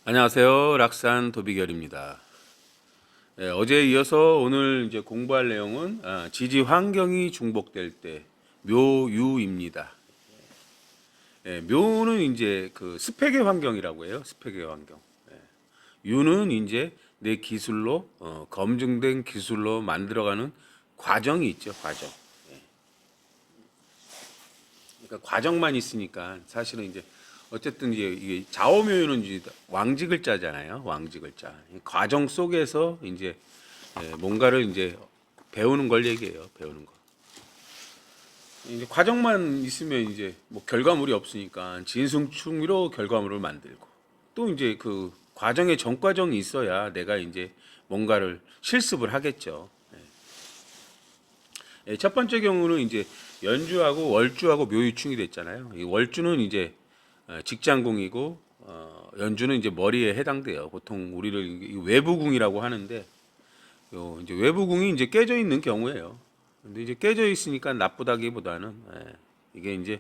안녕하세요. 락산 도비결입니다. 어제에 이어서 오늘 이제 공부할 내용은 지지 환경이 중복될 때 묘유입니다. 묘는 이제 그 스펙의 환경이라고 해요. 스펙의 환경. 유는 이제 내 기술로 검증된 기술로 만들어가는 과정이 있죠. 과정. 그러니까 과정만 있으니까 사실은 이제 어쨌든 이게 좌오묘유는 이제 왕직을 짜잖아요. 왕직을 짜. 과정 속에서 이제 뭔가를 이제 배우는 걸 얘기해요. 배우는 거. 이제 과정만 있으면 이제 뭐 결과물이 없으니까 진승충의로 결과물을 만들고 또 이제 그 과정에 전과정이 있어야 내가 이제 뭔가를 실습을 하겠죠. 첫 번째 경우는 이제 연주하고 월주하고 묘유충이 됐잖아요. 이 월주는 이제 직장궁이고 연주는 이제 머리에 해당돼요. 보통 우리를 외부궁이라고 하는데 이제 외부궁이 이제 깨져 있는 경우예요. 근데 이제 깨져 있으니까 나쁘다기보다는 이게 이제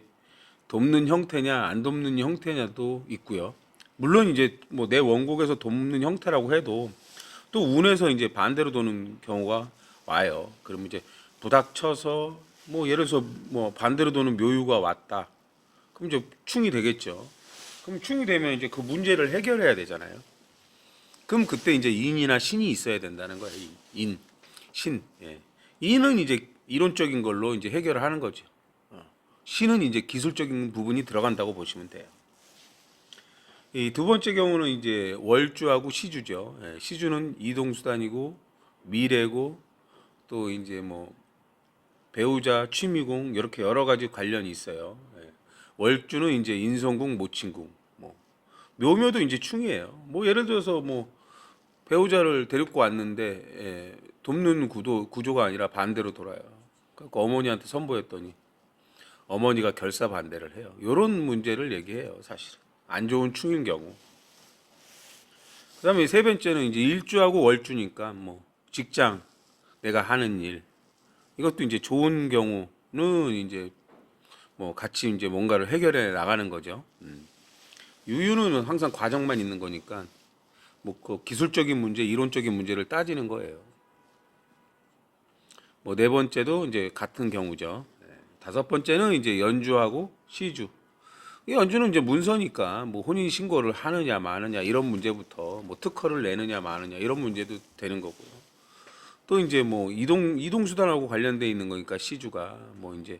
돕는 형태냐 안 돕는 형태냐도 있고요. 물론 이제 뭐 내 원곡에서 돕는 형태라고 해도 또 운에서 이제 반대로 도는 경우가 와요. 그러면 이제 부닥쳐서 뭐 예를 들어서 뭐 반대로 도는 묘유가 왔다. 그럼 이제 충이 되겠죠. 그럼 충이 되면 이제 그 문제를 해결해야 되잖아요. 그럼 그때 이제 인이나 신이 있어야 된다는 거예요. 인, 신. 인은 이제 이론적인 걸로 이제 해결을 하는 거죠. 신은 이제 기술적인 부분이 들어간다고 보시면 돼요. 이 두 번째 경우는 이제 월주하고 시주죠. 시주는 이동수단이고 미래고 또 이제 뭐 배우자, 취미궁 이렇게 여러 가지 관련이 있어요. 월주는 이제 인성궁, 모친궁, 뭐 묘묘도 이제 충이에요. 뭐 예를 들어서 뭐 배우자를 데리고 왔는데 돕는 구조가 아니라 반대로 돌아요. 그러니까 어머니한테 선보였더니 어머니가 결사 반대를 해요. 이런 문제를 얘기해요, 사실은. 안 좋은 충인 경우. 그다음에 세 번째는 이제 일주하고 월주니까 뭐 직장, 내가 하는 일 이것도 이제 좋은 경우는 이제 뭐 같이 이제 뭔가를 해결해 나가는 거죠. 유유는 항상 과정만 있는 거니까 뭐 그 기술적인 문제, 이론적인 문제를 따지는 거예요. 뭐 네 번째도 이제 같은 경우죠. 다섯 번째는 이제 연주하고 시주. 이 연주는 이제 문서니까 뭐 혼인 신고를 하느냐 마느냐 이런 문제부터 뭐 특허를 내느냐 마느냐 이런 문제도 되는 거고요. 또 이제 뭐 이동 수단하고 관련돼 있는 거니까 시주가 뭐 이제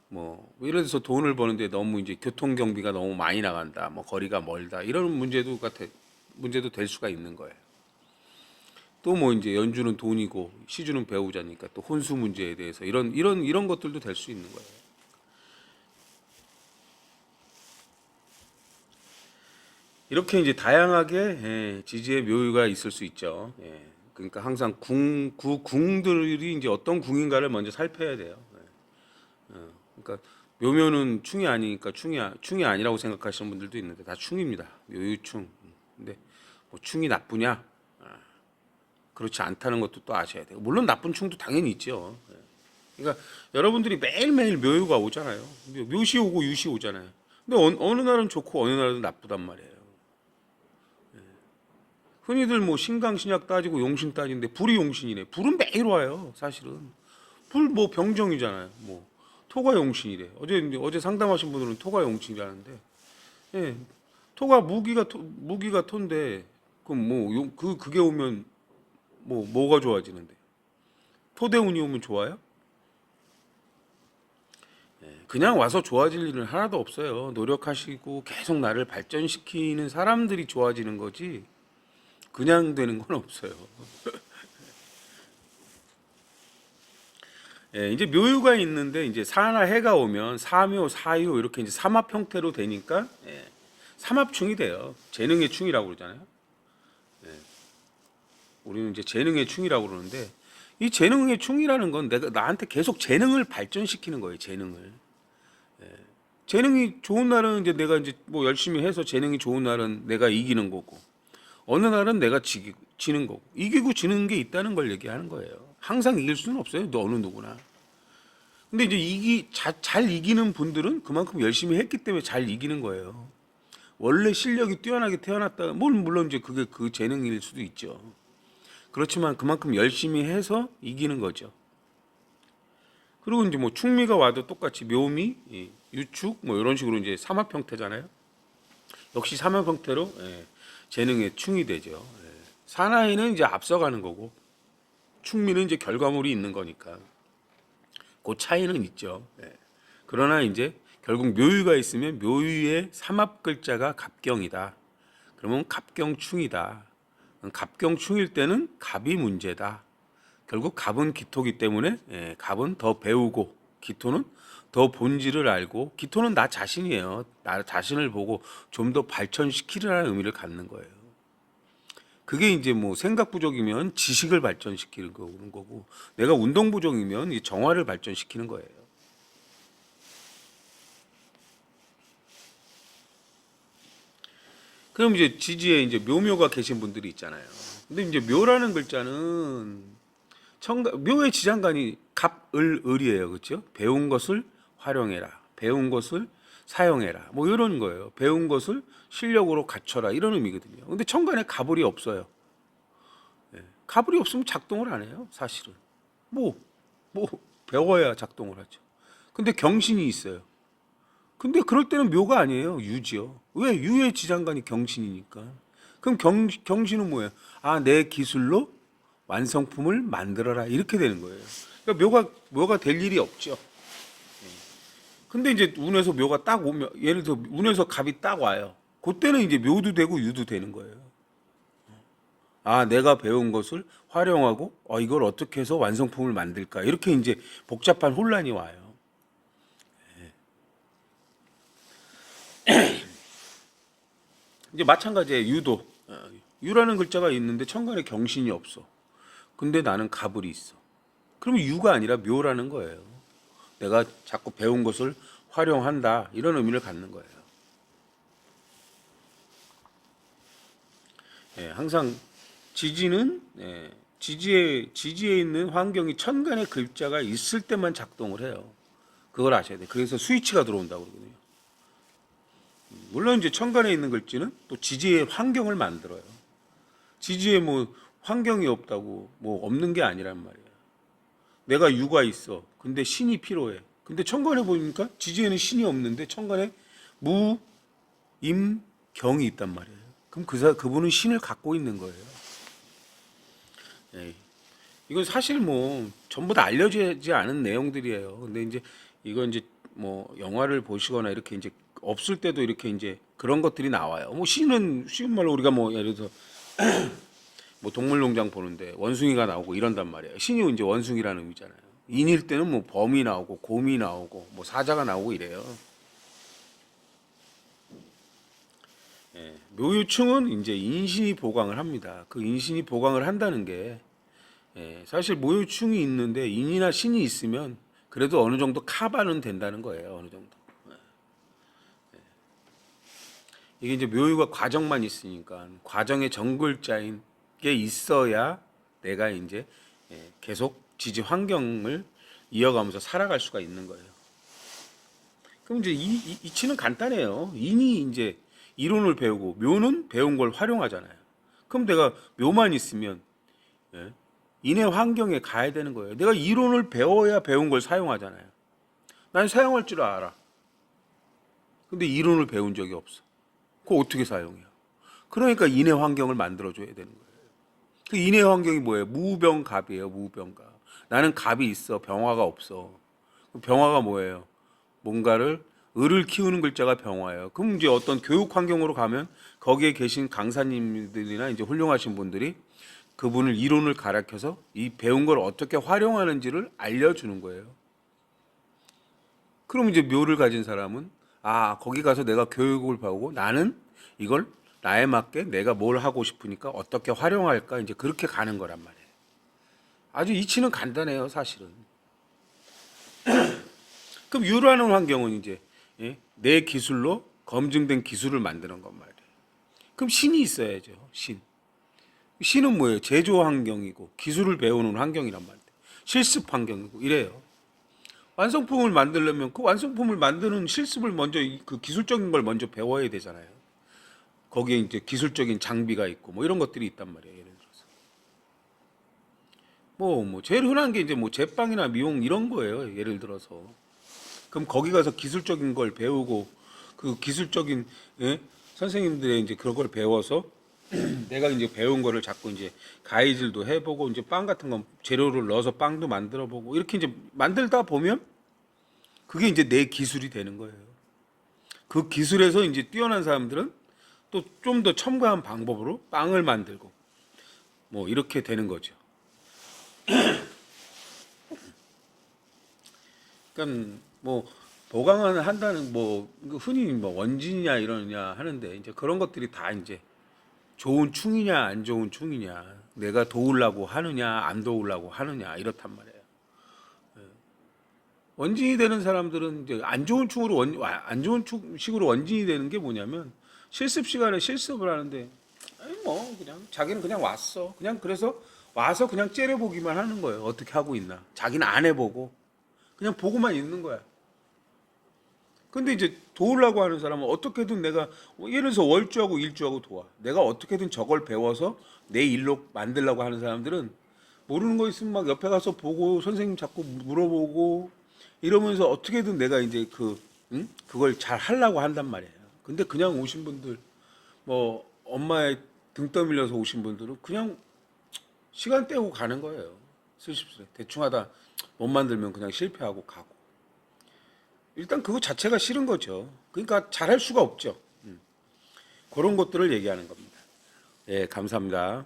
뭐 예를 들어서 돈을 버는데 너무 이제 교통 경비가 너무 많이 나간다, 뭐 거리가 멀다 이런 문제도 될 수가 있는 거예요. 또 뭐 이제 연주는 돈이고 시주는 배우자니까 또 혼수 문제에 대해서 이런 것들도 될 수 있는 거예요. 이렇게 이제 다양하게 지지의 묘유가 있을 수 있죠. 그러니까 항상 궁들이 이제 어떤 궁인가를 먼저 살펴야 돼요. 그러니까 묘묘는 충이 아니니까 충이 아니라고 생각하시는 분들도 있는데 다 충입니다. 묘유충. 근데 뭐 충이 나쁘냐? 그렇지 않다는 것도 또 아셔야 돼요. 물론 나쁜 충도 당연히 있죠. 그러니까 여러분들이 매일매일 묘유가 오잖아요. 묘시 오고 유시 오잖아요. 근데 어느 날은 좋고 어느 날은 나쁘단 말이에요. 흔히들 뭐 신강 신약 따지고 용신 따지는데 불이 용신이래. 불은 매일 와요. 사실은 불 뭐 병정이잖아요. 뭐 토가 용신이래. 어제 상담하신 분들은 토가 용신이라는데, 토가 무기가 토인데 그럼 뭐 그게 오면 뭐가 좋아지는데? 토대운이 오면 좋아요? 그냥 와서 좋아질 일은 하나도 없어요. 노력하시고 계속 나를 발전시키는 사람들이 좋아지는 거지 그냥 되는 건 없어요. 이제 묘유가 있는데 이제 사나 해가 오면 사묘, 사유 이렇게 이제 삼합 형태로 되니까 삼합충이 돼요. 재능의 충이라고 그러잖아요. 우리는 이제 재능의 충이라고 그러는데 이 재능의 충이라는 건 내가 나한테 계속 재능을 발전시키는 거예요. 재능이 좋은 날은 이제 내가 이제 뭐 열심히 해서 재능이 좋은 날은 내가 이기는 거고 어느 날은 내가 지는 거고 이기고 지는 게 있다는 걸 얘기하는 거예요. 항상 이길 수는 없어요. 어느 누구나. 근데 이제 잘 이기는 분들은 그만큼 열심히 했기 때문에 잘 이기는 거예요. 원래 실력이 뛰어나게 태어났다. 물론 이제 그게 그 재능일 수도 있죠. 그렇지만 그만큼 열심히 해서 이기는 거죠. 그리고 이제 뭐 충미가 와도 똑같이 묘미, 유축 뭐 이런 식으로 이제 삼합 형태잖아요. 역시 삼합 형태로 재능의 충이 되죠. 사나이는 이제 앞서가는 거고 충미는 이제 결과물이 있는 거니까 그 차이는 있죠. 그러나 이제 결국 묘유가 있으면 묘유의 삼합 글자가 갑경이다. 그러면 갑경충이다. 갑경충일 때는 갑이 문제다. 결국 갑은 기토기 때문에 갑은 더 배우고 기토는 더 본질을 알고 기토는 나 자신이에요. 나 자신을 보고 좀 더 발전시키려는 의미를 갖는 거예요. 그게 이제 뭐 생각 부족이면 지식을 발전시키는 거고 내가 운동 부족이면 이 정화를 발전시키는 거예요. 그럼 이제 지지에 이제 묘묘가 계신 분들이 있잖아요. 근데 이제 묘라는 글자는 묘의 지장간이 갑을을이에요, 그렇죠? 배운 것을 활용해라, 배운 것을 사용해라, 뭐 이런 거예요. 배운 것을 실력으로 갖춰라 이런 의미거든요. 근데 천간에 갑을이 없어요. 갑을이 없으면 작동을 안 해요, 사실은. 뭐 배워야 작동을 하죠. 근데 경신이 있어요. 근데 그럴 때는 묘가 아니에요, 유지요. 왜? 유의 지장간이 경신이니까. 그럼 경신은 뭐예요? 아, 내 기술로 완성품을 만들어라 이렇게 되는 거예요. 그러니까 묘가 될 일이 없죠. 근데 이제 운에서 묘가 딱 오면 예를 들어 운에서 갑이 딱 와요. 그때는 이제 묘도 되고 유도 되는 거예요. 아, 내가 배운 것을 활용하고 이걸 어떻게 해서 완성품을 만들까 이렇게 이제 복잡한 혼란이 와요. 이제 마찬가지예요. 유도. 유라는 글자가 있는데 천간에 경신이 없어. 근데 나는 갑을이 있어. 그러면 유가 아니라 묘라는 거예요. 내가 자꾸 배운 것을 활용한다 이런 의미를 갖는 거예요. 항상 지지는 지지에 있는 환경이 천간에 글자가 있을 때만 작동을 해요. 그걸 아셔야 돼요. 그래서 스위치가 들어온다고 그러거든요. 물론 이제 천간에 있는 글자는 또 지지의 환경을 만들어요. 지지에 뭐 환경이 없다고 뭐 없는 게 아니란 말이에요. 내가 유가 있어. 근데 신이 필요해. 근데 천간에 보니까 지지에는 신이 없는데 천간에 무, 임, 경이 있단 말이에요. 그럼 그분은 신을 갖고 있는 거예요. 이건 사실 뭐 전부 다 알려지지 않은 내용들이에요. 근데 이제 이건 이제 뭐 영화를 보시거나 이렇게 이제 없을 때도 이렇게 이제 그런 것들이 나와요. 뭐 신은 쉬운 말로 우리가 뭐 예를 들어서 뭐 동물농장 보는데 원숭이가 나오고 이런단 말이에요. 신이 이제 원숭이라는 의미잖아요. 인일 때는 뭐 범이 나오고 곰이 나오고 뭐 사자가 나오고 이래요. 묘유충은 이제 인신이 보강을 합니다. 그 인신이 보강을 한다는 게 사실 묘유충이 있는데 인이나 신이 있으면 그래도 어느 정도 카바는 된다는 거예요. 어느 정도. 이게 이제 묘유가 과정만 있으니까 과정의 정글자인 게 있어야 내가 이제 계속 지지 환경을 이어가면서 살아갈 수가 있는 거예요. 그럼 이제 이치는 간단해요. 인이 이제 이론을 배우고 묘는 배운 걸 활용하잖아요. 그럼 내가 묘만 있으면 인의 환경에 가야 되는 거예요. 내가 이론을 배워야 배운 걸 사용하잖아요. 난 사용할 줄 알아. 근데 이론을 배운 적이 없어. 그거 어떻게 사용해요? 그러니까 인의 환경을 만들어줘야 되는 거예요. 그 인의 환경이 뭐예요? 무병갑이에요. 무병갑. 나는 갑이 있어. 병화가 없어. 병화가 뭐예요? 뭔가를 을을 키우는 글자가 병화예요. 그럼 이제 어떤 교육 환경으로 가면 거기에 계신 강사님들이나 이제 훌륭하신 분들이 그분을 이론을 가르쳐서 이 배운 걸 어떻게 활용하는지를 알려주는 거예요. 그럼 이제 묘를 가진 사람은 거기 가서 내가 교육을 받고 나는 이걸 나에 맞게 내가 뭘 하고 싶으니까 어떻게 활용할까 이제 그렇게 가는 거란 말이에요. 아주 이치는 간단해요, 사실은. 그럼 유라는 환경은 이제 내 기술로 검증된 기술을 만드는 것 말이에요. 그럼 신이 있어야죠, 신. 신은 뭐예요? 제조 환경이고 기술을 배우는 환경이란 말이에요. 실습 환경이고 이래요. 완성품을 만들려면 그 완성품을 만드는 실습을 먼저 그 기술적인 걸 먼저 배워야 되잖아요. 거기에 이제 기술적인 장비가 있고 뭐 이런 것들이 있단 말이에요. 예를 들어서 뭐 제일 흔한 게 이제 뭐 제빵이나 미용 이런 거예요. 예를 들어서 그럼 거기 가서 기술적인 걸 배우고 그 기술적인 예? 선생님들의 이제 그런 걸 배워서 내가 이제 배운 거를 자꾸 이제 가위질도 해보고 이제 빵 같은 거 재료를 넣어서 빵도 만들어보고 이렇게 이제 만들다 보면 그게 이제 내 기술이 되는 거예요. 그 기술에서 이제 뛰어난 사람들은 또 좀 더 첨가한 방법으로 빵을 만들고 뭐 이렇게 되는 거죠. 그러니까 뭐 보강을 한다는 뭐 흔히 뭐 원진이냐 이러냐 하는데 이제 그런 것들이 다 이제 좋은 충이냐 안 좋은 충이냐 내가 도우려고 하느냐 안 도우려고 하느냐 이렇단 말이에요. 원진이 되는 사람들은 이제 안 좋은 충으로 안 좋은 식으로 원진이 되는 게 뭐냐면 실습 시간에 실습을 하는데 아니 뭐 그냥 자기는 그냥 왔어. 그냥 그래서 와서 그냥 째려보기만 하는 거예요. 어떻게 하고 있나. 자기는 안 해보고 그냥 보고만 있는 거야. 근데 이제 도우려고 하는 사람은 어떻게든 내가 예를 들어서 월주하고 일주하고 도와. 내가 어떻게든 저걸 배워서 내 일로 만들려고 하는 사람들은 모르는 거 있으면 막 옆에 가서 보고 선생님 자꾸 물어보고 이러면서 어떻게든 내가 이제 그걸 잘 하려고 한단 말이에요. 근데 그냥 오신 분들 뭐 엄마의 등 떠밀려서 오신 분들은 그냥 시간 때우고 가는 거예요. 슬슬 대충 하다 못 만들면 그냥 실패하고 가고. 일단 그거 자체가 싫은 거죠. 그러니까 잘할 수가 없죠. 그런 것들을 얘기하는 겁니다. 예, 감사합니다.